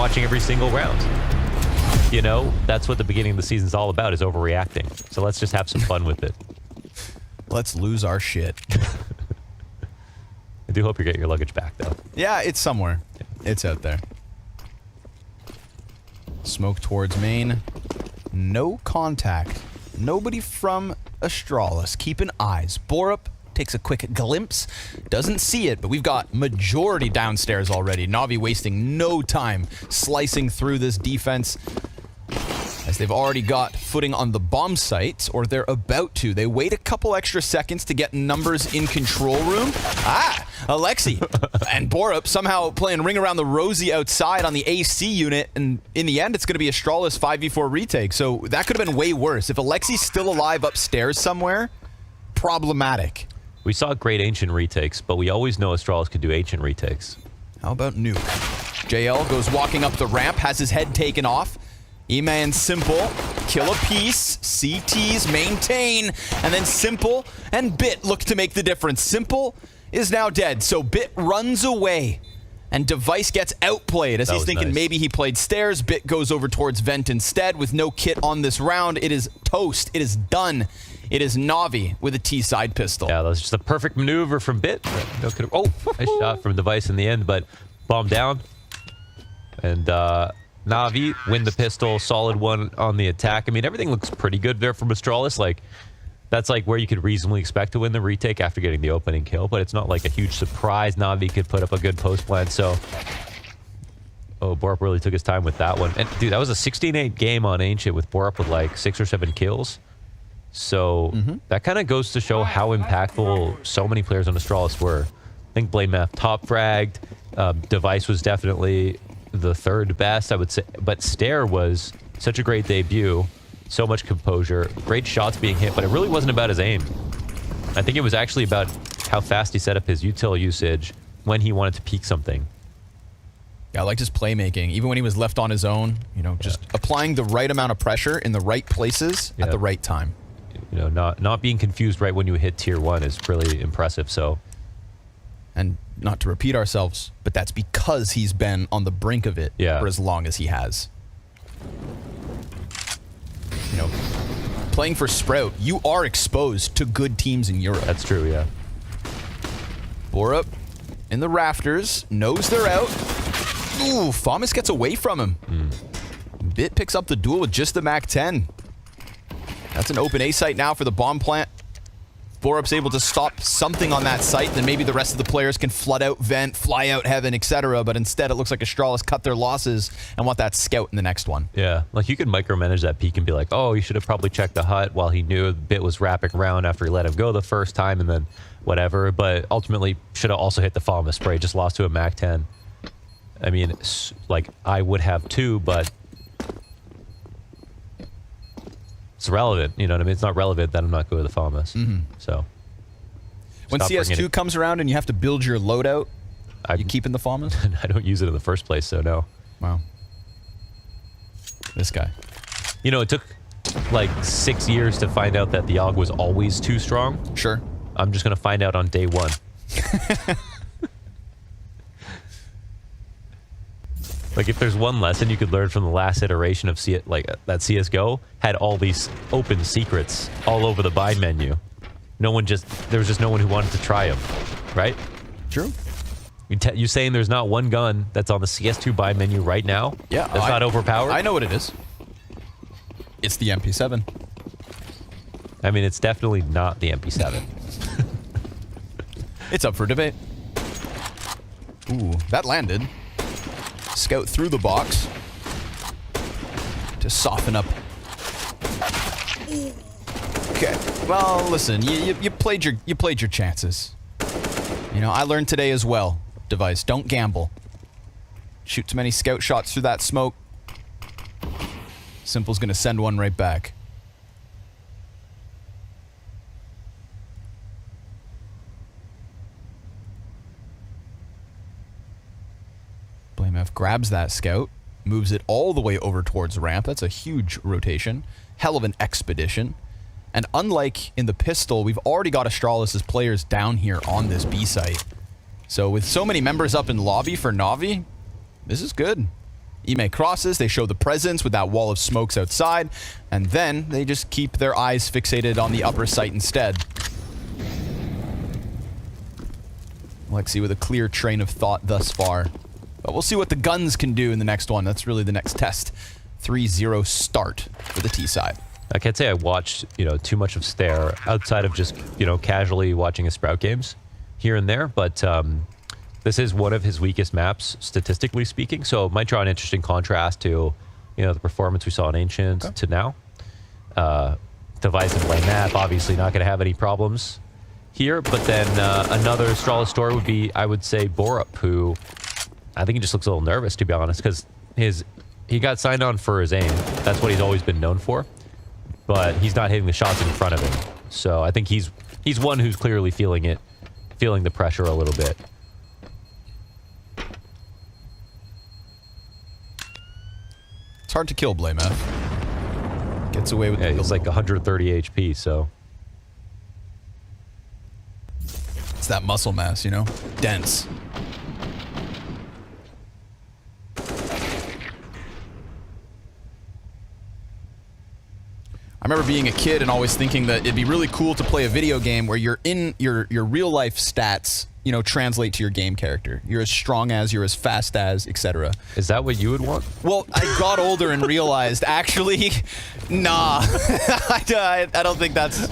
watching every single round. You know, that's what the beginning of the season's all about, is overreacting. So let's just have some fun with it. Let's lose our shit. I do hope you're getting your luggage back, though. Yeah, it's somewhere. It's out there. Smoke towards main. No contact. Nobody from Astralis. Keeping eyes. Borup takes a quick glimpse. Doesn't see it, but we've got majority downstairs already. Navi wasting no time slicing through this defense, as they've already got footing on the bomb site, or they're about to. They wait a couple extra seconds to get numbers in control room. Alexi and Borup somehow playing ring around the rosy outside on the AC unit, and in the end, it's going to be Astralis 5v4 retake, so that could have been way worse. If Alexi's still alive upstairs somewhere, problematic. We saw great Ancient retakes, but we always know Astralis could do Ancient retakes. How about Nuke? JL goes walking up the ramp, has his head taken off. E-Man Simple, kill a piece, CTs maintain, and then Simple and Bit look to make the difference. Simple is now dead, so Bit runs away, and Device gets outplayed as he's thinking maybe he played stairs. Bit goes over towards Vent instead with no kit on this round. It is toast. It is done. It is Navi with a T-side pistol. Yeah, that was just a perfect maneuver from Bit. Oh, nice shot from Device in the end, but bomb down. And Navi win the pistol, solid one on the attack. I mean, everything looks pretty good there from Astralis. Like, that's like where you could reasonably expect to win the retake after getting the opening kill, but it's not like a huge surprise. Navi could put up a good post plan, so... Oh, Borup really took his time with that one. And, dude, that was a 16-8 game on Ancient with Borup with like 6 or 7 kills. So that kind of goes to show how impactful so many players on Astralis were. I think Blamef top fragged. Device was definitely the third best, I would say. But Stair was such a great debut. So much composure. Great shots being hit, but it really wasn't about his aim. I think it was actually about how fast he set up his util usage when he wanted to peek something. Yeah, I liked his playmaking. Even when he was left on his own, you know, just applying the right amount of pressure in the right places at the right time. You know, not being confused right when you hit tier 1 is really impressive, so... And not to repeat ourselves, but that's because he's been on the brink of it for as long as he has. You know, playing for Sprout, you are exposed to good teams in Europe. That's true, yeah. Borup in the rafters, knows they're out. Ooh, Famas gets away from him. Bit picks up the duel with just the MAC-10. That's an open A site now for the bomb plant. Borup's able to stop something on that site, then maybe the rest of the players can flood out Vent, fly out Heaven, etc. But instead, it looks like Astralis cut their losses and want that scout in the next one. Yeah, like you could micromanage that peak and be like, oh, you should have probably checked the hut while he knew Bit was wrapping around after he let him go the first time and then whatever. But ultimately, should have also hit the Famas spray, just lost to a MAC-10. I mean, like, I would have too, but... It's relevant, you know what I mean? It's not relevant that I'm not going to the Famas. So, when CS2 comes around and you have to build your loadout, you keeping the Famas? I don't use it in the first place, so no. Wow. This guy. You know, it took like 6 years to find out that the AUG was always too strong. Sure. I'm just going to find out on day 1. Like, if there's one lesson you could learn from the last iteration of that CSGO had all these open secrets all over the buy menu. There was just no one who wanted to try them, right? True. You saying there's not one gun that's on the CS2 buy menu right now? Yeah. That's not overpowered? I know what it is. It's the MP7. I mean, it's definitely not the MP7. It's up for debate. Ooh, that landed. Scout through the box to soften up. Okay. Well, listen, you played your chances. You know, I learned today as well. Device, don't gamble. Shoot too many scout shots through that smoke. Simple's gonna send one right back. Blamef grabs that scout, moves it all the way over towards ramp. That's a huge rotation. Hell of an expedition. And unlike in the pistol, we've already got Astralis' players down here on this B site. So with so many members up in lobby for Navi, this is good. Ime crosses, they show the presence with that wall of smokes outside, and then they just keep their eyes fixated on the upper site instead. Lexi with a clear train of thought thus far. But we'll see what the guns can do in the next one. That's really the next test. 3-0 start for the T side. I can't say I watched, too much of Stare outside of just, casually watching his Sprout games here and there, but this is one of his weakest maps, statistically speaking, so it might draw an interesting contrast to, the performance we saw in Ancient to now. Device and Blame map, obviously not going to have any problems here, but then another Astralis story would be, I would say, Borup, who I think he just looks a little nervous, to be honest, because he got signed on for his aim. That's what he's always been known for, but he's not hitting the shots in front of him. So I think he's one who's clearly feeling the pressure a little bit. It's hard to kill Blame F. Gets away with he's like 130 HP, so. It's that muscle mass, dense. I remember being a kid and always thinking that it'd be really cool to play a video game where your real life stats, translate to your game character. You're as strong as, you're as fast as, etc. Is that what you would want? Well, I got older and realized, actually, nah. I don't think that's...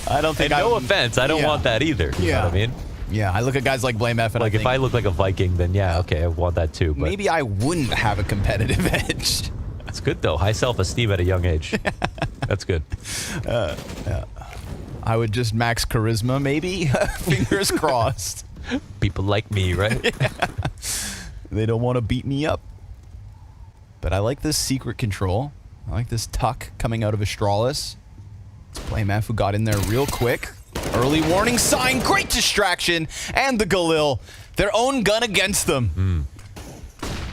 I don't think no offense, I don't want that either. You know what I mean? Yeah, I look at guys like Blame F and if I look like a Viking, then yeah, okay, I want that too. But maybe I wouldn't have a competitive edge. That's good, though. High self-esteem at a young age. That's good. I would just max charisma, maybe? Fingers crossed. People like me, right? Yeah. They don't want to beat me up. But I like this secret control. I like this tuck coming out of Astralis. It's Blame F who got in there real quick. Early warning sign, great distraction, and the Galil. Their own gun against them.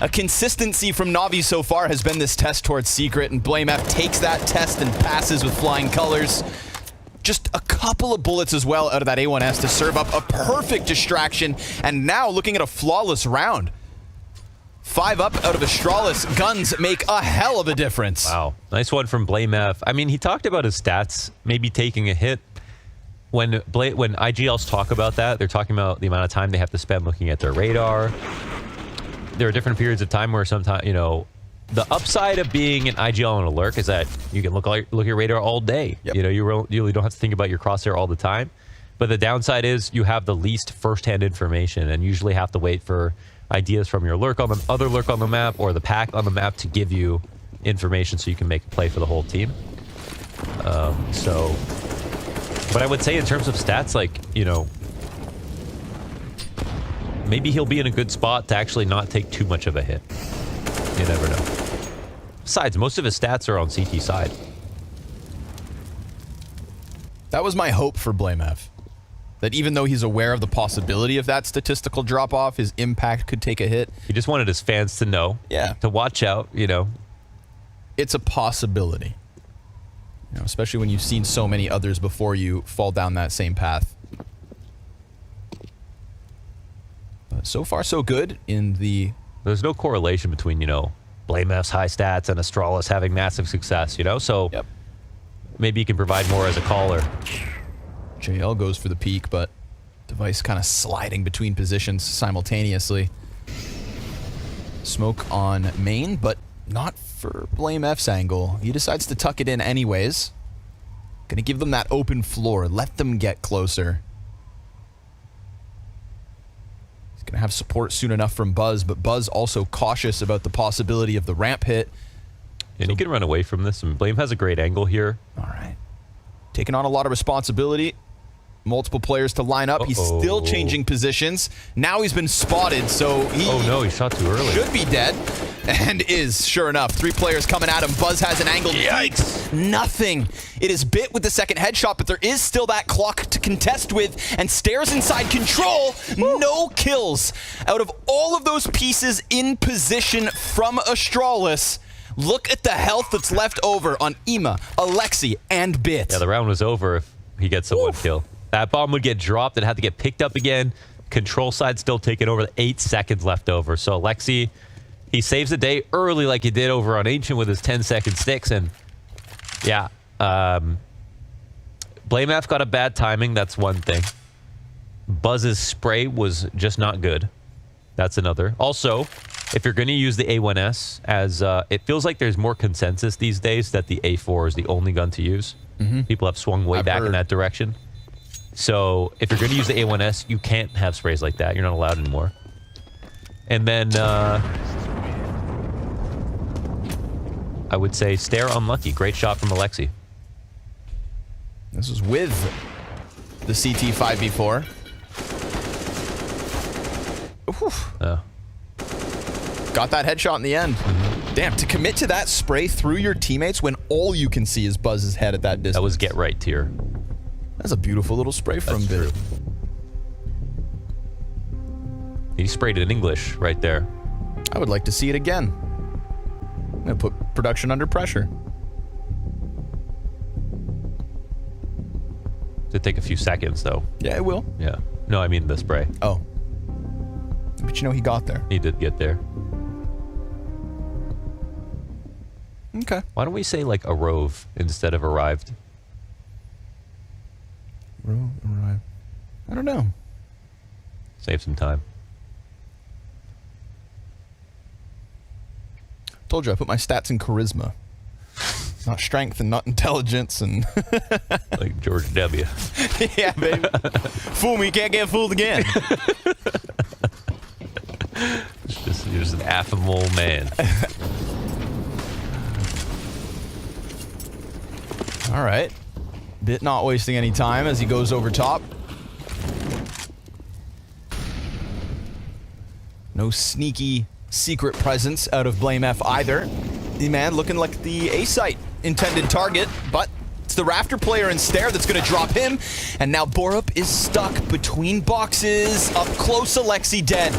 A consistency from Navi so far has been this test towards Secret, and Blame F takes that test and passes with flying colors. Just a couple of bullets as well out of that A1S to serve up a perfect distraction, and now looking at a flawless round. 5 up out of Astralis. Guns make a hell of a difference. Wow. Nice one from Blame F. I mean, he talked about his stats maybe taking a hit. When IGLs talk about that, they're talking about the amount of time they have to spend looking at their radar. There are different periods of time where sometimes, the upside of being an IGL on alert is that you can look at your radar all day. Yep. You really don't have to think about your crosshair all the time. But the downside is you have the least first-hand information and usually have to wait for ideas from your other lurk on the map or the pack on the map to give you information so you can make a play for the whole team. But I would say in terms of stats, maybe he'll be in a good spot to actually not take too much of a hit. You never know. Besides, most of his stats are on CT side. That was my hope for Blame F. That even though he's aware of the possibility of that statistical drop-off, his impact could take a hit. He just wanted his fans to know. Yeah. To watch out, It's a possibility. Especially when you've seen so many others before you fall down that same path. But so far, so good in the... There's no correlation between, Blame F's high stats and Astralis having massive success, So Yep. Maybe he can provide more as a caller. JL goes for the peak, but Device kind of sliding between positions simultaneously. Smoke on main, but not for Blame F's angle. He decides to tuck it in anyways. Gonna give them that open floor. Let them get closer. He's gonna have support soon enough from Buzz, but Buzz also cautious about the possibility of the ramp hit. And he can run away from this, and Blame has a great angle here. All right. Taking on a lot of responsibility. Multiple players to line up. He's still changing positions. Now he's been spotted, so he... Oh no, he shot too early. Should be dead. And is, sure enough. 3 players coming at him. Buzz has an angle. Yikes. Nothing. It is bit with the second headshot, but there is still that clock to contest with, and Stares inside control. Woo. No kills. Out of all of those pieces in position from Astralis, look at the health that's left over on Ima, Alexi, and Bit. Yeah, the round was over if he gets the one kill. That bomb would get dropped. It had to get picked up again. Control side still taking over. 8 seconds left over. So Alexi He saves the day early like he did over on Ancient with his 10-second sticks. And, yeah. BlameF got a bad timing. That's one thing. Buzz's spray was just not good. That's another. Also, if you're going to use the A1S, as it feels like there's more consensus these days that the A4 is the only gun to use. People have swung way back in that direction. So if you're going to use the A1S, you can't have sprays like that. You're not allowed anymore. And then I would say Stare unlucky. Great shot from Alexi. This is with the CT 5v4. Oh. Got that headshot in the end. Damn, to commit to that spray through your teammates when all you can see is Buzz's head at that distance. That was get right tier. That's a beautiful little spray from Bit. He sprayed it in English right there. I would like to see it again. I'm gonna put production under pressure. It'd take a few seconds, though. Yeah, it will. Yeah. No, I mean the spray. Oh. But you know he got there. He did get there. Okay. Why don't we say, like, a rove instead of arrived? Arrive. I don't know. Save some time. Told you I put my stats in charisma. Not strength and not intelligence and... Like George W. Yeah, baby. Fool me, can't get fooled again. You're just an affable man. All right. Bit not wasting any time as he goes over top. No sneaky secret presence out of BlameF either. The man looking like the A-site intended target, but it's the Rafter player in Stare that's going to drop him. And now Borup is stuck between boxes. Up close, Alexi dead.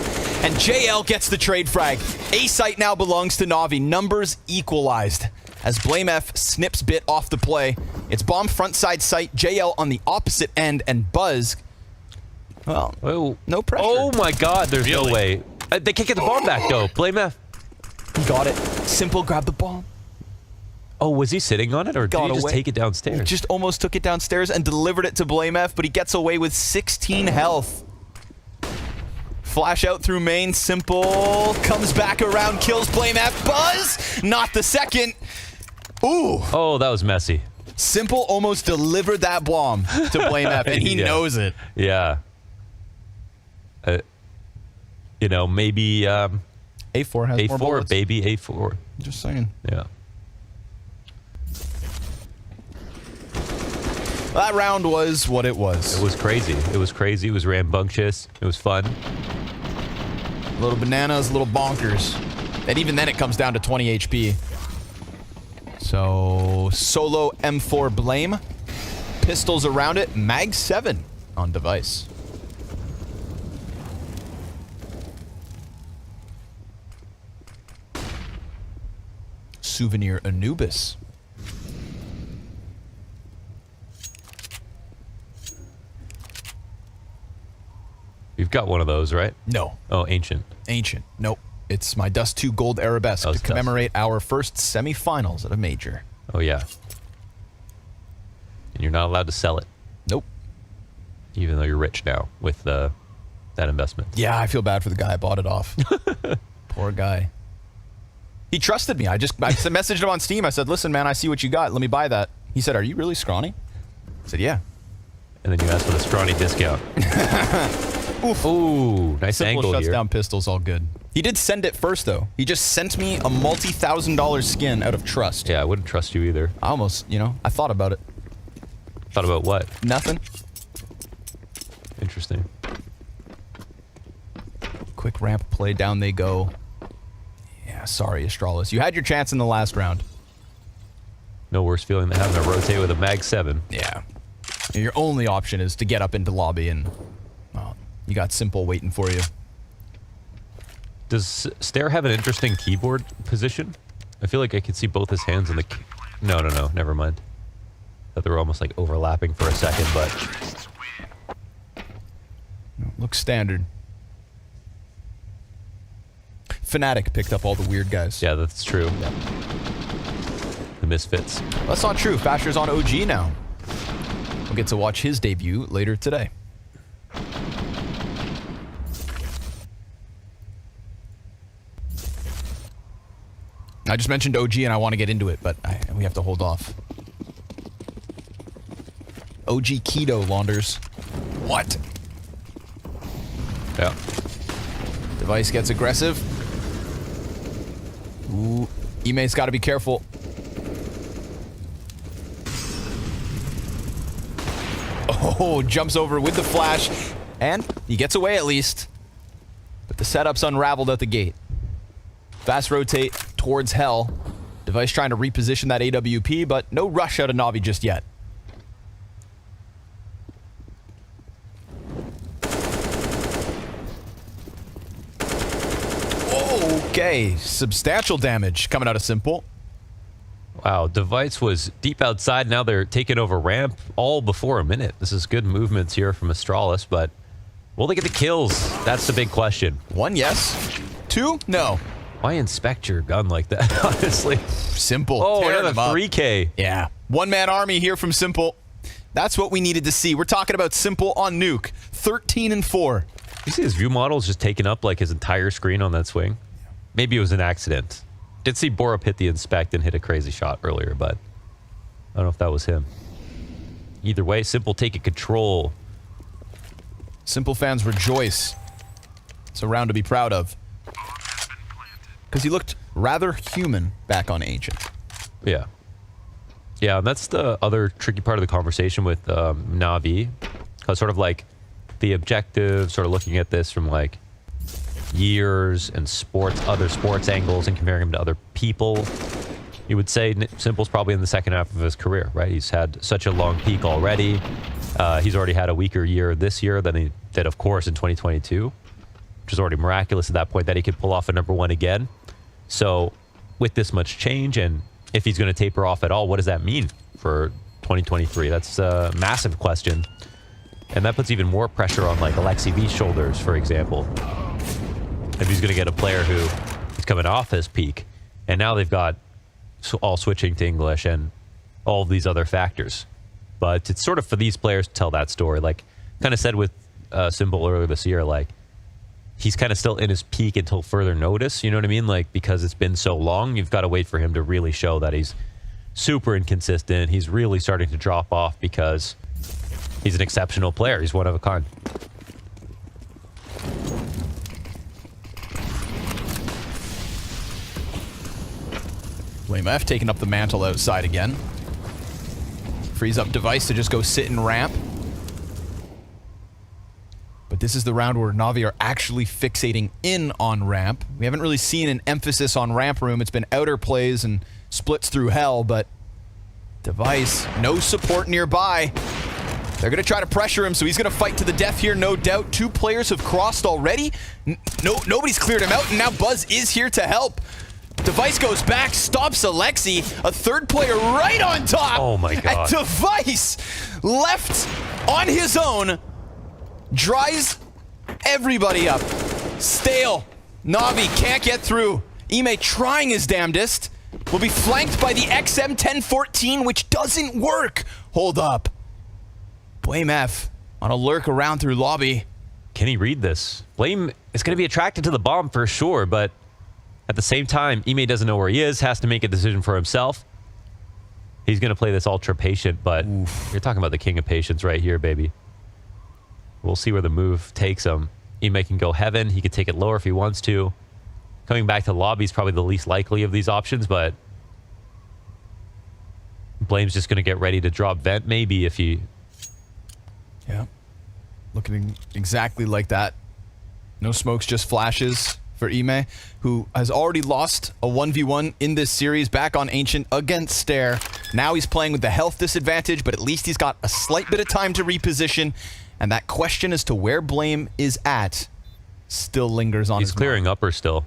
And JL gets the trade frag. A-site now belongs to Navi. Numbers equalized. As BlameF snips Bit off the play. It's bomb front side site, JL on the opposite end, and Buzz, well, no pressure. Oh my god, there's no way. They can't get the bomb back, though. BlameF. He got it. Simple grab the bomb. Oh, was he sitting on it, or did he just take it downstairs? He just almost took it downstairs and delivered it to BlameF, but he gets away with 16 health. Flash out through main, Simple comes back around, kills BlameF. Buzz, not the second. Ooh. Oh, that was messy. Simple almost delivered that bomb to BlameF, and he knows it. Yeah. You know, maybe A4 has A4, more bullets. baby, A4. Just saying. Yeah. That round was what it was. It was crazy. It was crazy. It was rambunctious. It was fun. A little bananas, a little bonkers. And even then it comes down to 20 HP. So, solo M4 Blame. Pistols around it. Mag 7 on device. Souvenir Anubis. You've got one of those, right? No. Oh, Ancient. Ancient. Nope. It's my Dust 2 Gold Arabesque to commemorate our first semifinals at a major. Oh, yeah. And you're not allowed to sell it. Nope. Even though you're rich now with that investment. Yeah, I feel bad for the guy I bought it off. Poor guy. He trusted me. I messaged him on Steam. I said, listen, man, I see what you got. Let me buy that. He said, are you really scrawny? I said, yeah. And then you asked for the scrawny discount. Oof. Ooh, nice Simple angle shuts here. down pistols, all good. He did send it first, though. He just sent me a multi-$1,000 skin out of trust. Yeah, I wouldn't trust you either. I almost, I thought about it. Thought about what? Nothing. Interesting. Quick ramp play, down they go. Yeah, sorry, Astralis. You had your chance in the last round. No worse feeling than having to rotate with a Mag 7. Yeah. Your only option is to get up into lobby and, well, you got Simple waiting for you. Does Stare have an interesting keyboard position? I feel like I could see both his hands on the key. No, never mind. Thought they were almost like overlapping for a second, but... Looks standard. Fnatic picked up all the weird guys. Yeah, that's true. The misfits. That's not true. Fasher's on OG now. We'll get to watch his debut later today. I just mentioned OG and I want to get into it, but we have to hold off. OG Keto, Launders. What? Yeah. Device gets aggressive. Ooh, Ime's got to be careful. Oh, jumps over with the flash, and he gets away at least. But the setup's unraveled at the gate. Fast rotate towards Hell. Device trying to reposition that AWP, but no rush out of Navi just yet. Okay, substantial damage coming out of Simple. Wow, Device was deep outside. Now they're taking over ramp all before a minute. This is good movements here from Astralis, but will they get the kills? That's the big question. 1, yes. 2, no. Why inspect your gun like that, honestly? Simple. Oh, tearing another them up. 3K. Yeah. One-man army here from Simple. That's what we needed to see. We're talking about Simple on Nuke. 13-4. You see his view model is just taking up like his entire screen on that swing? Maybe it was an accident. Did see Borup hit the inspect and hit a crazy shot earlier, but I don't know if that was him. Either way, Simple taking control. Simple fans rejoice. It's a round to be proud of. Because he looked rather human back on Ancient. Yeah. Yeah, and that's the other tricky part of the conversation with Navi. Sort of like the objective, sort of looking at this from like years and sports, other sports angles, and comparing him to other people. You would say Simple's probably in the second half of his career, right? He's had such a long peak already. He's already had a weaker year this year than he did, of course, in 2022, which is already miraculous at that point that he could pull off a #1 again. So with this much change, and if he's going to taper off at all, what does that mean for 2023? That's a massive question. And that puts even more pressure on like Alexi V's shoulders, for example. If he's going to get a player who is coming off his peak, and now they've got all switching to English and all of these other factors. But it's sort of for these players to tell that story. Like kind of said with Simple earlier this year, like he's kind of still in his peak until further notice. You know what I mean? Like because it's been so long, you've got to wait for him to really show that he's super inconsistent. He's really starting to drop off because he's an exceptional player. He's one of a kind. Blame F taking up the mantle outside again. Frees up Device to just go sit in ramp. But this is the round where Navi are actually fixating in on ramp. We haven't really seen an emphasis on ramp room. It's been outer plays and splits through Hell, but Device, no support nearby. They're going to try to pressure him, so he's going to fight to the death here, no doubt. 2 players have crossed already. Nobody's cleared him out, and now Buzz is here to help. Device goes back, stops Alexi. A 3rd player right on top. Oh my god. And Device left on his own dries everybody up. Stale. Navi can't get through. Ime trying his damnedest. Will be flanked by the XM1014, which doesn't work. Hold up. Blame F on a lurk around through lobby. Can he read this? Blame is going to be attracted to the bomb for sure, but at the same time, Ime doesn't know where he is, has to make a decision for himself. He's going to play this ultra patient, but you're talking about the king of patience right here, baby. We'll see where the move takes him. Ime can go heaven. He could take it lower if he wants to. Coming back to the lobby is probably the least likely of these options, but Blame's just going to get ready to drop vent, maybe, if he... Yeah. Looking exactly like that. No smokes, just flashes for Ime, who has already lost a 1v1 in this series back on Ancient against Stare. Now he's playing with the health disadvantage, but at least he's got a slight bit of time to reposition, and that question as to where Blame is at still lingers on his mind. He's clearing upper still.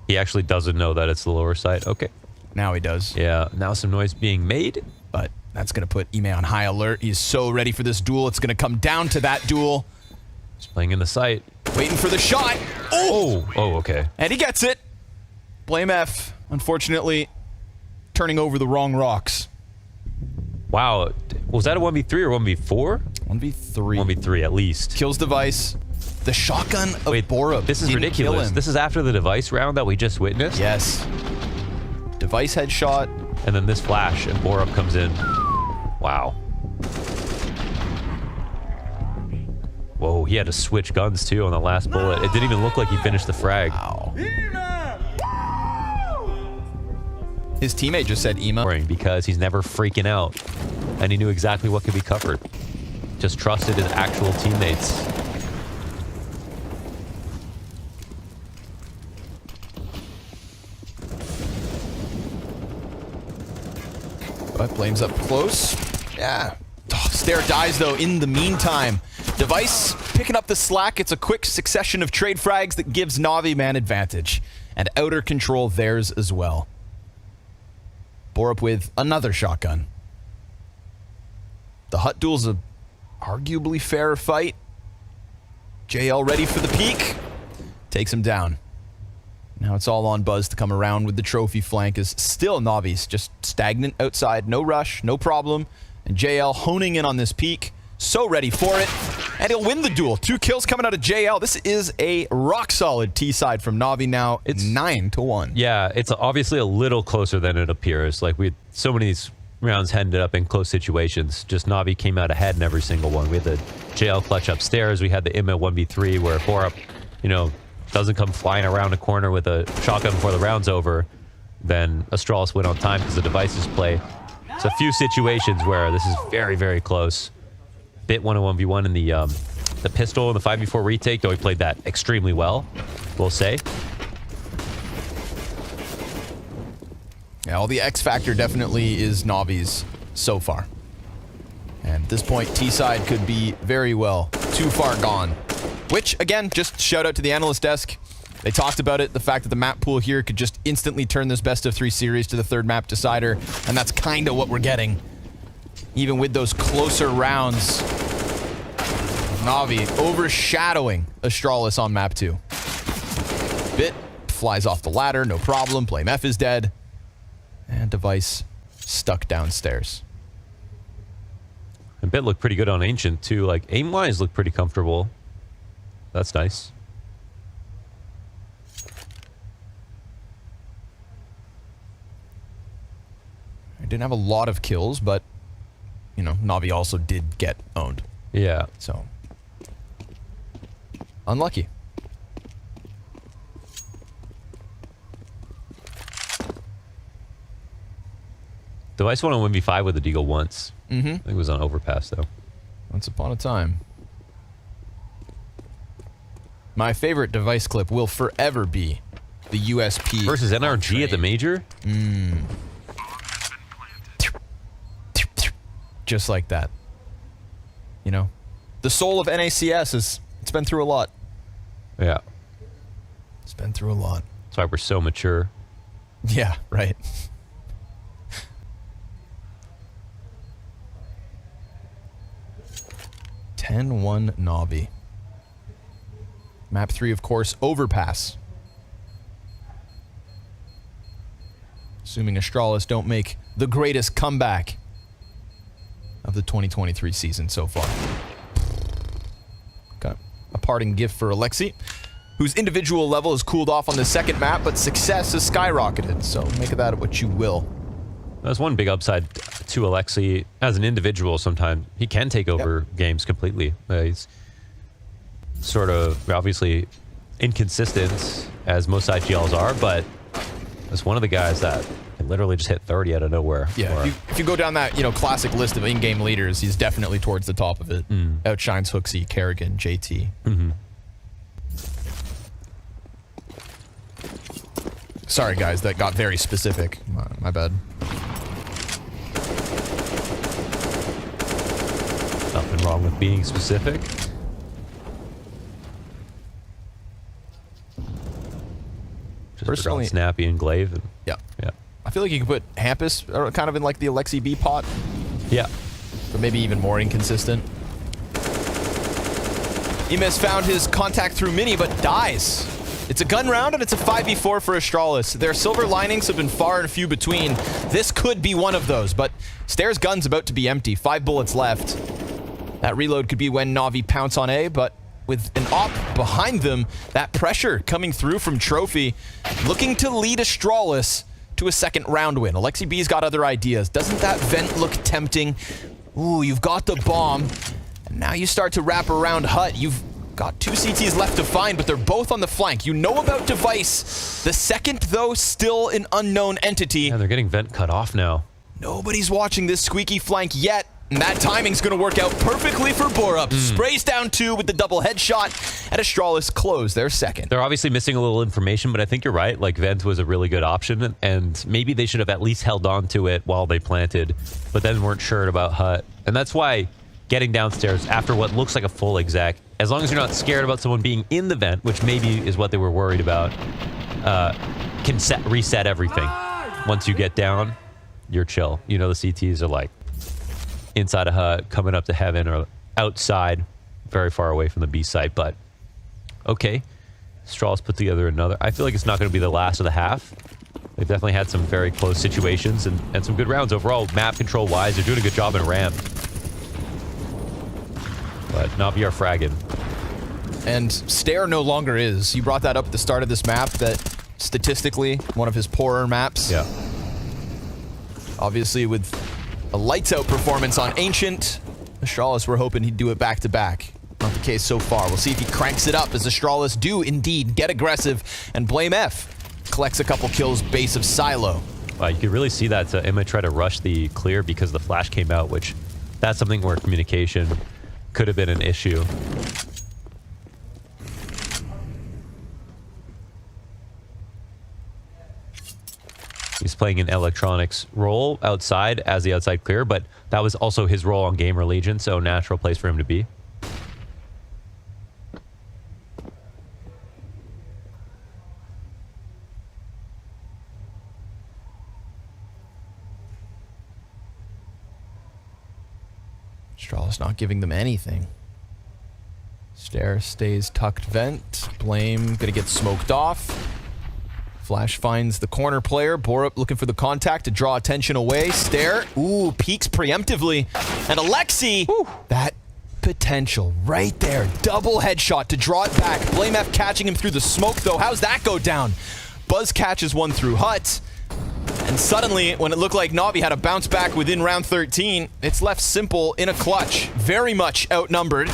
He actually doesn't know that it's the lower side. Okay. Now he does. Yeah, now some noise being made. But that's going to put Ime on high alert. He's so ready for this duel. It's going to come down to that duel. He's playing in the sight. Waiting for the shot. Oh, okay. And he gets it. Blame F, unfortunately, turning over the wrong rocks. Wow. Was that a 1v3 or 1v4? 1v3. 1v3 at least. Kills Device. The shotgun of Borup. This is ridiculous. This is after the Device round that we just witnessed? Yes. Device headshot. And then this flash, and Borup comes in. Wow. Whoa, he had to switch guns too on the last bullet. It didn't even look like he finished the frag. Wow. His teammate just said Ema. Because he's never freaking out. And he knew exactly what could be covered. Just trusted his actual teammates. But Blame's up close. Yeah. Oh, Stair dies, though, in the meantime. Device picking up the slack. It's a quick succession of trade frags that gives Navi man advantage. And Outer control theirs as well. Borup with another shotgun. The Hut duel's a arguably fair fight. JL ready for the peak. Takes him down. Now it's all on Buzz to come around with the trophy flank, as still Navi's just stagnant outside. No rush, no problem. And JL honing in on this peak. So ready for it. And he'll win the duel. 2 kills coming out of JL. This is a rock-solid T-side from Navi now. It's 9-1. Yeah, it's obviously a little closer than it appears. Like, so many of these rounds ended up in close situations. Just Navi came out ahead in every single one. We had the JL clutch upstairs. We had the Imma 1v3 where Borup, you know, doesn't come flying around a corner with a shotgun before the round's over. Then Astralis win on time because the devices play. It's a few situations where this is very, very close. Bit won a 1v1 in the pistol and the 5v4 retake, though he played that extremely well, we'll say. Yeah, all the X factor definitely is Navi's so far. And at this point, T-side could be very well too far gone. Which, again, just shout out to the analyst desk. They talked about it, the fact that the map pool here could just instantly turn this best of 3 series to the 3rd map decider, and that's kind of what we're getting. Even with those closer rounds, Navi overshadowing Astralis on map 2. Bit flies off the ladder, no problem. Blame F is dead. And Device stuck downstairs. And Bit looked pretty good on Ancient, too. Like, aim-wise looked pretty comfortable. That's nice. I didn't have a lot of kills, but, you know, Navi also did get owned. Yeah. So, unlucky. Device won on 1v5 with the Deagle once. I think it was on Overpass, though. Once upon a time. My favorite Device clip will forever be the USP. Versus NRG at the major? Just like that. You know? The soul of NACS is, it's been through a lot. Yeah. It's been through a lot. That's why we're so mature. Yeah, right. (10-1) Navi. Map 3, of course, Overpass. Assuming Astralis don't make the greatest comeback of the 2023 season so far. Got a parting gift for Alexi, whose individual level has cooled off on the 2nd map, but success has skyrocketed, so make of that what you will. That's one big upside to Alexi as an individual. Sometimes he can take over games completely. He's sort of obviously inconsistent, as most IGLs are, but that's one of the guys that can literally just hit 30 out of nowhere. Yeah, if you go down that, you know, classic list of in-game leaders, he's definitely towards the top of it. Outshines Hooksy, Kerrigan, JT. Sorry, guys, that got very specific. My bad. Nothing wrong with being specific. Just Personally, Snappy and Glaive. And, yeah. Yeah. I feel like you could put Hampus kind of in like the Alexi B pot, Yeah. but maybe even more inconsistent. Ima's found his contact through Mini, but dies. It's a gun round, and it's a 5v4 for Astralis. Their silver linings have been far and few between. This could be one of those, but Stair's gun's about to be empty. 5 bullets left. That reload could be when Navi pounce on A, but with an op behind them, that pressure coming through from Trophy, looking to lead Astralis to a second round win. Alexi B's got other ideas. Doesn't that vent look tempting? Ooh, you've got the bomb, and now you start to wrap around Hut. You've got 2 CTs left to find, but they're both on the flank. You know about Device. The second, though, still an unknown entity. Yeah, they're getting vent cut off now. Nobody's watching this squeaky flank yet, and that timing's going to work out perfectly for Borup. Sprays down 2 with the double headshot, and Astralis close their second. They're obviously missing a little information, but I think you're right. Like, vent was a really good option, and maybe they should have at least held on to it while they planted, but then weren't sure about Hut. And that's why getting downstairs after what looks like a full exec, as long as you're not scared about someone being in the vent, which maybe is what they were worried about, can reset everything. Once you get down, you're chill. You know, the CTs are like inside a hut, coming up to heaven, or outside, very far away from the B site. But okay, Astralis put together another. I feel like it's not going to be the last of the half. They've definitely had some very close situations and some good rounds overall. Map control wise, they're doing a good job in ramp. But Navi are fragging. And Stair no longer is. You brought that up at the start of this map, that statistically, one of his poorer maps. Yeah. Obviously, with a lights-out performance on Ancient, Astralis, we're hoping he'd do it back-to-back. Not the case so far. We'll see if he cranks it up as Astralis do indeed get aggressive, and Blame F collects a couple kills base of Silo. You could really see that Emma try to rush the clear because the flash came out, which that's something where communication could have been an issue. He's playing an electronics role outside as the outside clear, but that was also his role on Gamer Legion, so natural place for him to be. Astralis not giving them anything. Stair stays tucked vent. Blame gonna get smoked off. Flash finds the corner player. Borup looking for the contact to draw attention away. Stair, ooh, peeks preemptively. And Alexi, that potential right there. Double headshot to draw it back. Blame F catching him through the smoke, though. How's that go down? Buzz catches one through Hut. And suddenly, when it looked like Navi had a bounce back within round 13, it's left Simple in a clutch. Very much outnumbered.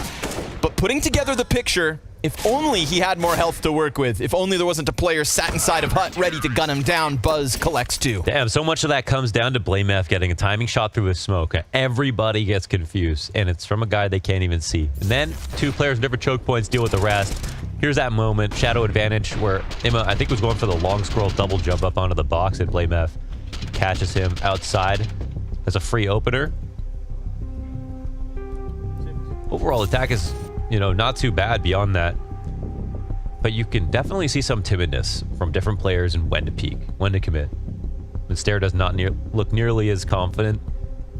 But putting together the picture, if only he had more health to work with. If only there wasn't a player sat inside of Hut ready to gun him down. Buzz collects 2. Damn, so much of that comes down to Blame F getting a timing shot through his smoke. Everybody gets confused, and it's from a guy they can't even see. And then 2 players, different choke points, deal with the rest. Here's that moment, shadow advantage, where Emma, I think, was going for the long scroll double jump up onto the box, and Blame F catches him outside as a free opener. Overall attack is, you know, not too bad beyond that. But you can definitely see some timidness from different players and when to peek, when to commit. And Stair does not look nearly as confident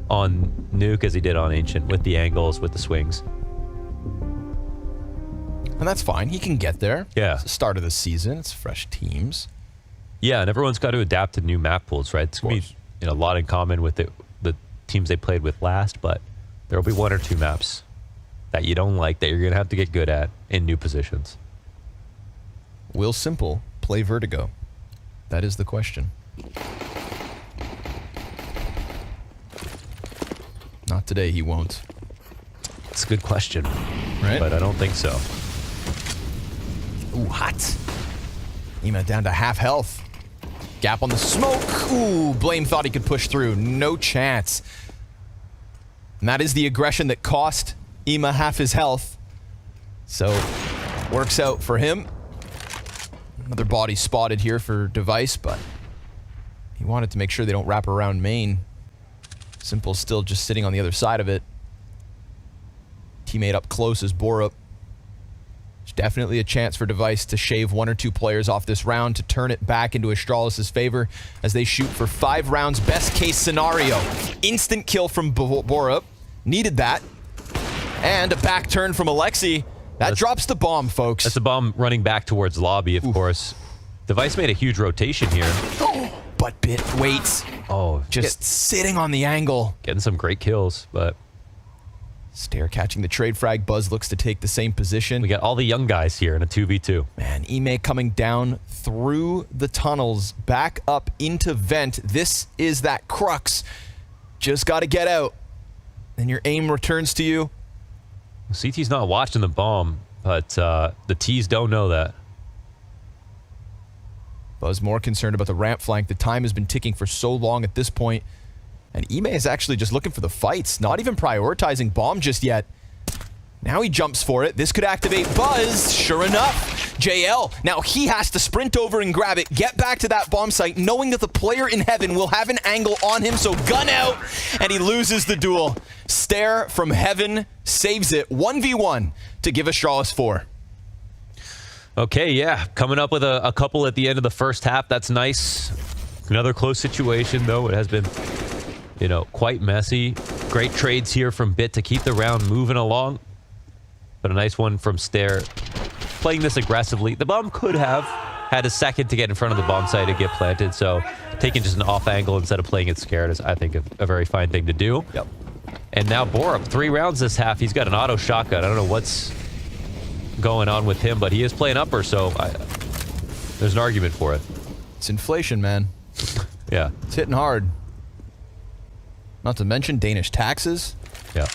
on Nuke as he did on Ancient, with the angles, with the swings. And that's fine. He can get there. Yeah. It's the start of the season. It's fresh teams. Yeah, and everyone's got to adapt to new map pools, right? It's going to be, you know, a lot in common with the teams they played with last, but there will be 1 or 2 maps that you don't like that you're going to have to get good at in new positions. Will Simple play Vertigo? That is the question. Not today, he won't. It's a good question, right? But I don't think so. Ooh, hot. Ema down to half health. Gap on the smoke. Ooh, Blame thought he could push through. No chance. And that is the aggression that cost Ema half his health. So, works out for him. Another body spotted here for Device, but he wanted to make sure they don't wrap around main. Simple's still just sitting on the other side of it. Teammate up close is Borup. There's definitely a chance for Device to shave 1 or 2 players off this round to turn it back into Astralis' favor as they shoot for 5 rounds. Best case scenario. Instant kill from Borup. Needed that. And a back turn from Alexi. That drops the bomb, folks. That's a bomb running back towards lobby, of course. Device made a huge rotation here. But Bit waits. Oh, Just sitting on the angle. getting some great kills, but Stare catching the trade frag. Buzz looks to take the same position. we got all the young guys here in a 2v2. Man, Ime coming down through the tunnels, back up into vent. This is that crux. Just got to get out. And your aim returns to you. CT's not watching the bomb, but the T's don't know that. Buzz more concerned about the ramp flank. The time has been ticking for so long at this point. And Ime is actually just looking for the fights, not even prioritizing bomb just yet. Now he jumps for it. This could activate Buzz. Sure enough, JL. Now he has to sprint over and grab it, get back to that bomb site, knowing that the player in heaven will have an angle on him, so gun out, and he loses the duel. Stare from heaven saves it 1v1 to give Astralis 4. Okay, yeah. Coming up with a couple at the end of the first half. That's nice. Another close situation, though. It has been, you know, quite messy. Great trades here from Bit to keep the round moving along. But a nice one from Stare. Playing this aggressively. The bomb could have had a second to get in front of the bomb site and get planted. So taking just an off angle instead of playing it scared is, I think, a very fine thing to do. Yep. And now Borup, 3 rounds this half. He's got an auto shotgun. I don't know what's going on with him, but he is playing upper, so there's an argument for it. It's inflation, man. Yeah. It's hitting hard. Not to mention Danish taxes. Yeah.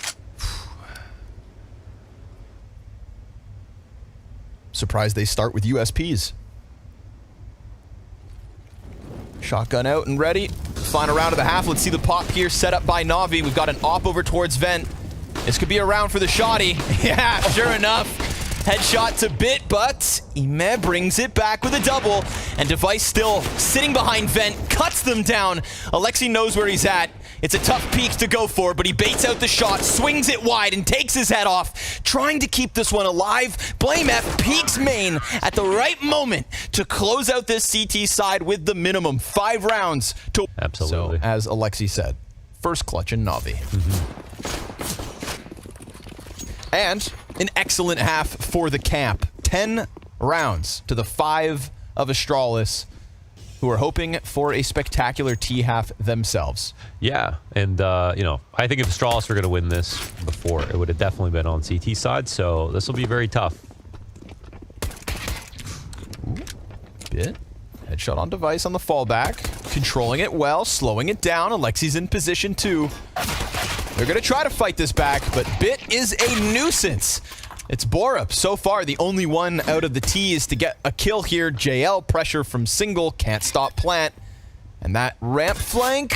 Surprised they start with USPs. Shotgun out and ready. Final round of the half. Let's see the pop here set up by Navi. We've got an op over towards vent. This could be a round for the shoddy. Yeah, sure enough. Headshot to Bit, but Ime brings it back with a double. And Device still sitting behind vent, cuts them down. Alexi knows where he's at. It's a tough peak to go for, but he baits out the shot, swings it wide, and takes his head off, trying to keep this one alive. Blame F peaks main at the right moment to close out this CT side with the minimum 5 rounds to... Absolutely. So, as Alexi said, first clutch in Navi. And an excellent half for the camp. 10 rounds to the 5 of Astralis, who are hoping for a spectacular T-half themselves. Yeah, and, you know, I think if Astralis were going to win this before, it would have definitely been on CT side, so this will be very tough. Bit. Headshot on Device on the fallback. Controlling it well, slowing it down. Alexi's in position too. They're going to try to fight this back, but Bit is a nuisance. It's Borup, so far the only one out of the T's to get a kill here. JL, pressure from single, can't stop plant. And that ramp flank,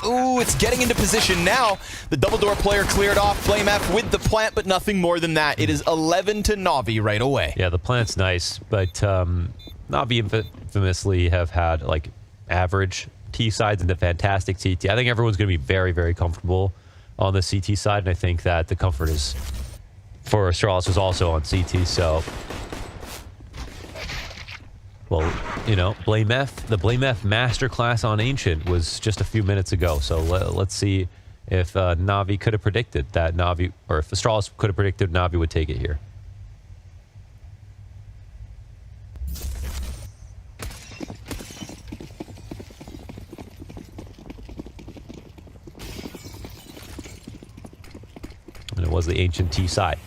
ooh, it's getting into position now. The double door player cleared off, Flame F with the plant, but nothing more than that. It is 11 to Navi right away. Yeah, the plant's nice, but Navi infamously have had, like, average T sides and the fantastic CT. I think everyone's going to be very, very comfortable on the CT side, and I think that the comfort is for Astralis is also on CT, so... Well, you know, Blame F, the Blame F masterclass on Ancient was just a few minutes ago, so let's see if Navi could have predicted that Navi, or if Astralis could have predicted Navi would take it here. And it was the Ancient T side.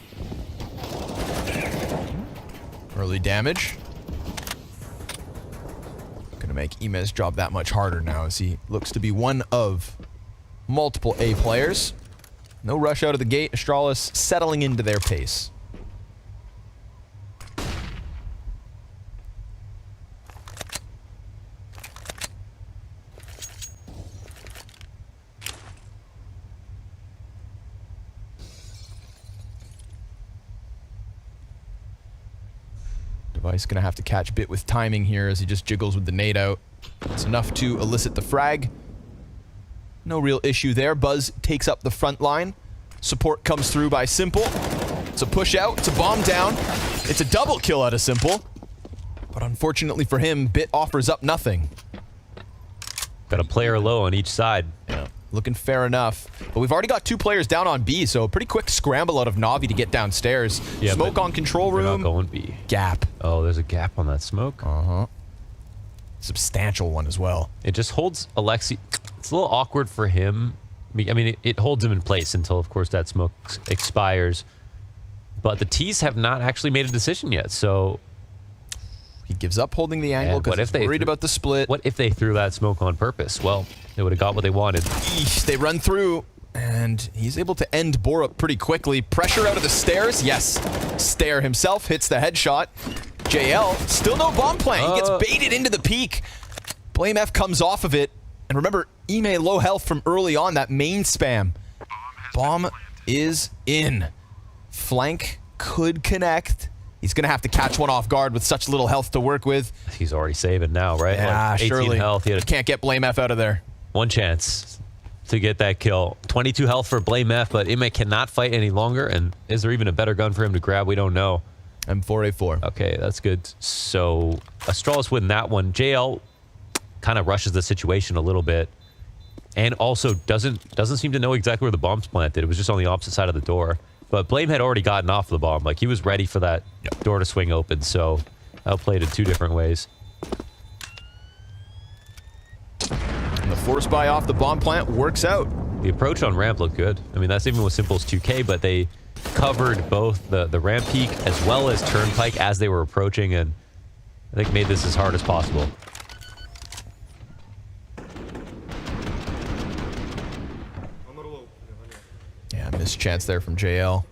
Early damage. Gonna make Ime's job that much harder now as he looks to be one of multiple A players. No rush out of the gate. Astralis settling into their pace. Device gonna have to catch Bit with timing here as he just jiggles with the nade out. It's enough to elicit the frag. No real issue there. Buzz takes up the front line. Support comes through by Simple. It's a push out. It's a bomb down. It's a double kill out of Simple. But unfortunately for him, Bit offers up nothing. Got a player low on each side. Yeah. looking fair enough. But we've already got 2 players down on B, so a pretty quick scramble out of Navi to get downstairs. Yeah, smoke on control they're room. not going B. Gap. Oh, there's a gap on that smoke. Substantial one as well. It just holds Alexi. It's a little awkward for him. I mean, it holds him in place until, of course, that smoke expires. But the T's have not actually made a decision yet, so... He gives up holding the angle because he's worried about the split. What if they threw that smoke on purpose? Well, they would have got what they wanted. Eesh, they run through, and he's able to end Borup pretty quickly. Pressure out of the stairs. Yes. Stair himself hits the headshot. JL, still no bomb plant. He gets baited into the peak. Blame F comes off of it. And remember, Ime low health from early on, that main spam. Bomb is in. Flank could connect. He's going to have to catch one off guard with such little health to work with. He's already saving now, right? Yeah, like 18 surely. Health. He had Can't get Blame F out of there. one chance to get that kill. 22 health for Blame F, but Ime cannot fight any longer. And is there even a better gun for him to grab? We don't know. M4A4. Okay, that's good. So Astralis win that one. JL kind of rushes the situation a little bit, and also doesn't seem to know exactly where the bomb's planted. It was just on the opposite side of the door. But Blame had already gotten off the bomb. Like, he was ready for that door to swing open. So outplayed in 2 different ways. And the force buy off the bomb plant works out. The approach on ramp looked good. I mean, that's even with simple as 2K, but they covered both the ramp peak as well as turnpike as they were approaching, and I think made this as hard as possible. Yeah, missed chance there from JL.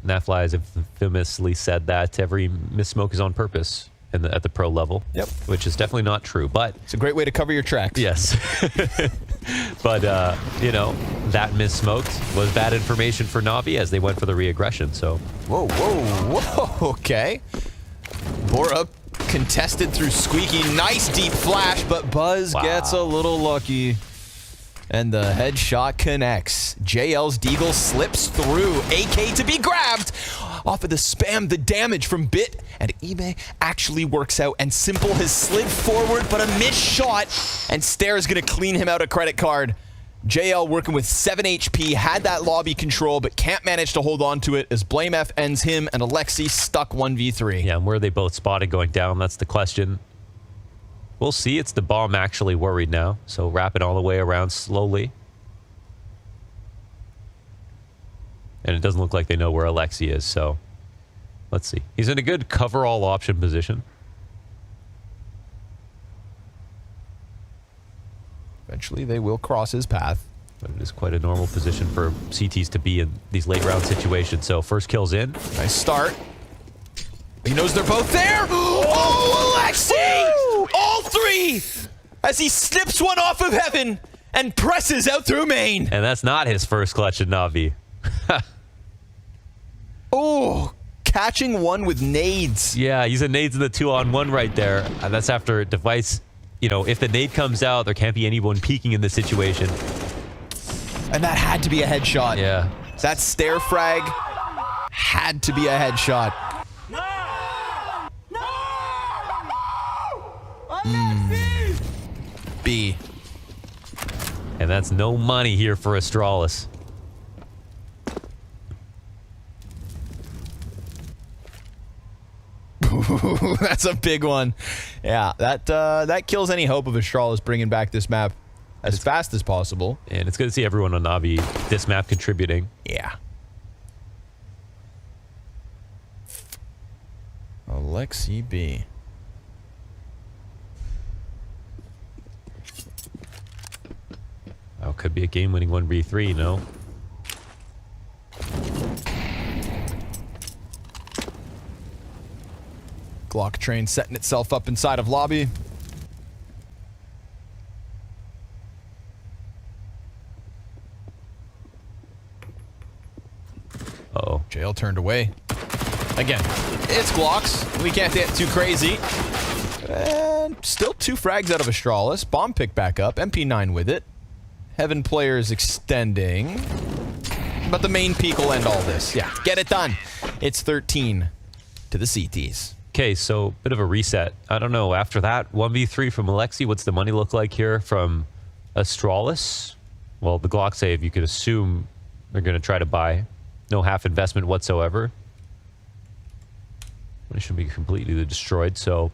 Nafly has infamously said that every miss smoke is on purpose at the pro level. Yep. Which is definitely not true, but... It's a great way to cover your tracks. Yes. But, you know, that miss smoked was bad information for Navi as they went for the re-aggression, so... Whoa, whoa, whoa, okay. Borup contested through Squeaky. Nice deep flash, but Buzz gets a little lucky. And the headshot connects. JL's Deagle slips through. AK to be grabbed. Off of the spam, the damage from Bit. And Ime actually works out. And Simple has slid forward, but a missed shot. And Stair's going to clean him out a credit card. JL working with 7 HP. Had that lobby control, but can't manage to hold on to it as Blame F ends him. And Alexi stuck 1v3. Yeah, and where are they both spotted going down? That's the question. We'll see. It's the bomb actually worried now. So wrap it all the way around slowly. And it doesn't look like they know where Alexi is, so let's see. He's in a good cover-all option position. Eventually, they will cross his path. But it is quite a normal position for CTs to be in these late-round situations. So first kill's in. Nice start. He knows they're both there. Oh, Alexi! All 3! As he snips one off of heaven and presses out through main. And that's not his first clutch at Navi. Oh, catching one with nades. Yeah, using nades in the 2-on-1 right there. And that's after Device, you know, if the nade comes out, there can't be anyone peeking in this situation. And that had to be a headshot. Yeah. That stair frag had to be a headshot. B. And that's no money here for Astralis. That's a big one. Yeah, that kills any hope of Astralis bringing back this map as fast as possible. And it's good to see everyone on Navi this map contributing. Yeah. Alexi B. Oh, could be a game-winning 1v3, you know? Glock train setting itself up inside of lobby. Uh-oh. JL turned away. Again, it's Glocks. We can't get too crazy. And still 2 frags out of Astralis. Bomb pick back up. MP9 with it. Heaven players extending. But the main peak will end all this. Yeah, get it done. It's 13 to the CTs. Okay, so bit of a reset. I don't know. After that, 1v3 from Alexi. What's the money look like here from Astralis? Well, the Glock save, you could assume they're going to try to buy. No half investment whatsoever. It should be completely destroyed, so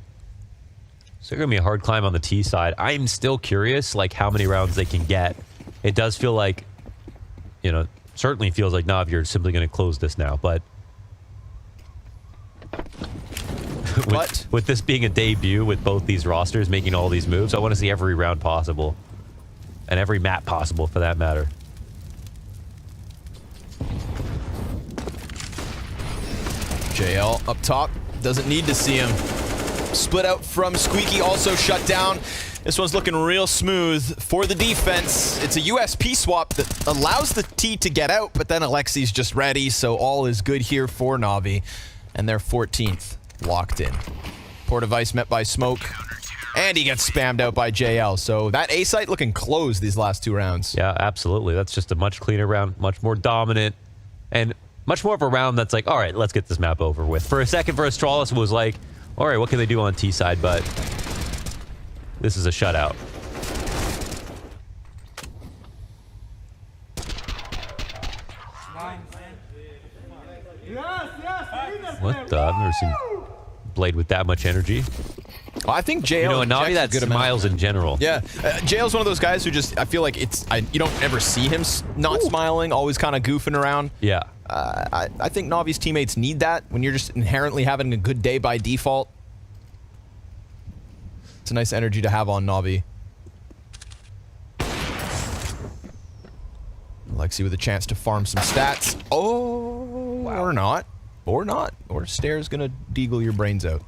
it's going to be a hard climb on the T side. I'm still curious, like, how many rounds they can get. It does feel like, you know, certainly feels like NAVI are simply going to close this now, but with this being a debut, with both these rosters making all these moves, I want to see every round possible. And every map possible, for that matter. JL up top. Doesn't need to see him. Split out from Squeaky, also shut down. This one's looking real smooth for the defense. It's a USP swap that allows the T to get out, but then Alexi's just ready, so all is good here for Navi. And they're 14th, locked in. Poor device met by smoke, and he gets spammed out by JL. So that A site looking closed these last 2 rounds. Yeah, absolutely. That's just a much cleaner round, much more dominant, and much more of a round that's like, all right, let's get this map over with. For a second, for Astralis, was like, all right, what can they do on T side? But this is a shutout. What the? I've never seen Blade with that much energy. Well, I think JL, you know, a Navi that smiles in general. Yeah, JL's one of those guys who just, I feel like you don't ever see him not smiling, always kind of goofing around. Yeah. I think Navi's teammates need that when you're just inherently having a good day by default. It's a nice energy to have on Navi. Alexi with a chance to farm some stats. Oh, wow. Or not. Or not. Or Stare's gonna deagle your brains out.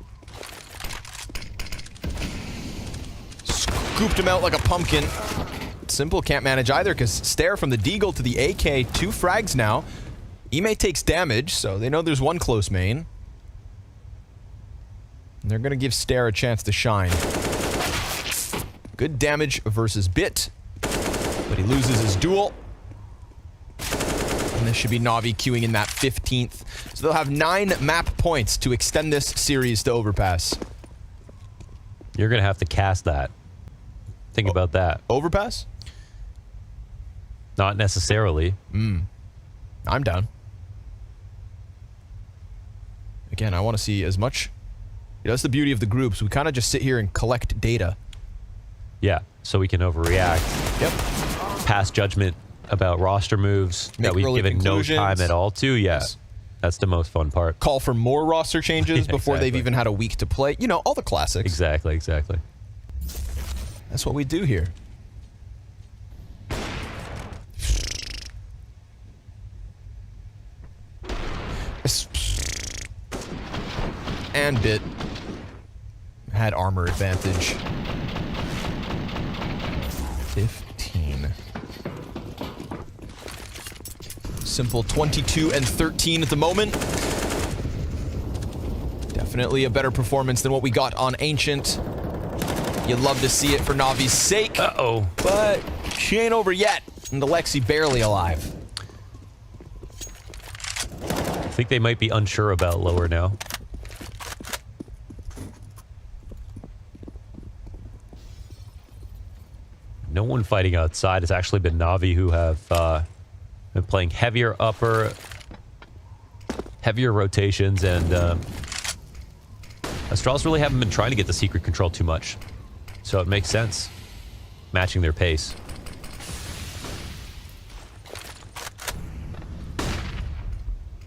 Scooped him out like a pumpkin. Simple can't manage either because Stare from the deagle to the AK, 2 frags now. Ime takes damage, so they know there's one close main. And they're gonna give Stare a chance to shine. Good damage versus Bit, but he loses his duel. And this should be Navi queuing in that 15th. So they'll have 9 map points to extend this series to Overpass. You're going to have to cast that. Think about that. Overpass? Not necessarily. I'm down. Again, I want to see as much. You know, that's the beauty of the groups. We kind of just sit here and collect data. Yeah, so we can overreact. Yep. Pass judgment about roster moves that we've given no time at all to. Yeah, yes. That's the most fun part. Call for more roster changes before they've even had a week to play. You know, all the classics. Exactly, exactly. That's what we do here. And Bit had armor advantage. 15. Simple 22 and 13 at the moment. Definitely a better performance than what we got on Ancient. You'd love to see it for Navi's sake. Uh-oh. But she ain't over yet. And Alexi barely alive. I think they might be unsure about lower now. No one fighting outside. It's actually been Navi who have been playing heavier upper, heavier rotations, and Astralis really haven't been trying to get the secret control too much. So it makes sense, matching their pace.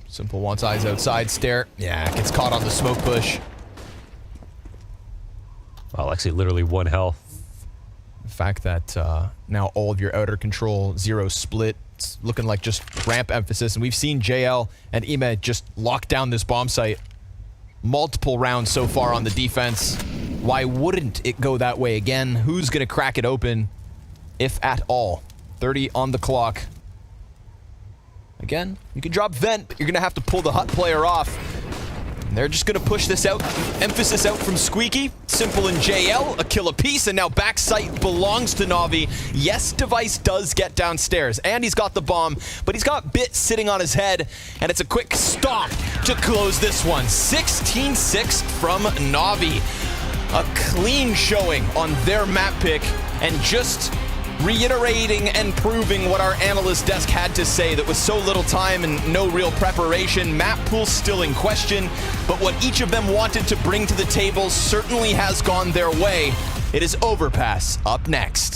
Simple wants eyes outside, Stare. Yeah, gets caught on the smoke push. Well, actually, literally 1 health. The fact that now all of your outer control, 0 split, it's looking like just ramp emphasis. And we've seen JL and Ime just lock down this bomb site multiple rounds so far on the defense. Why wouldn't it go that way again? Who's going to crack it open, if at all? 30 on the clock. Again, you can drop Vent, but you're going to have to pull the hut player off. They're just going to push this out. Emphasis out from Squeaky. Simple and JL, a kill apiece, and now backside belongs to Navi. Yes, Device does get downstairs, and he's got the bomb, but he's got Bit sitting on his head, and it's a quick stop to close this one. 16-6 from Navi. A clean showing on their map pick, and just reiterating and proving what our analyst desk had to say, that with so little time and no real preparation, map pool still in question, but what each of them wanted to bring to the table certainly has gone their way. It is Overpass up next.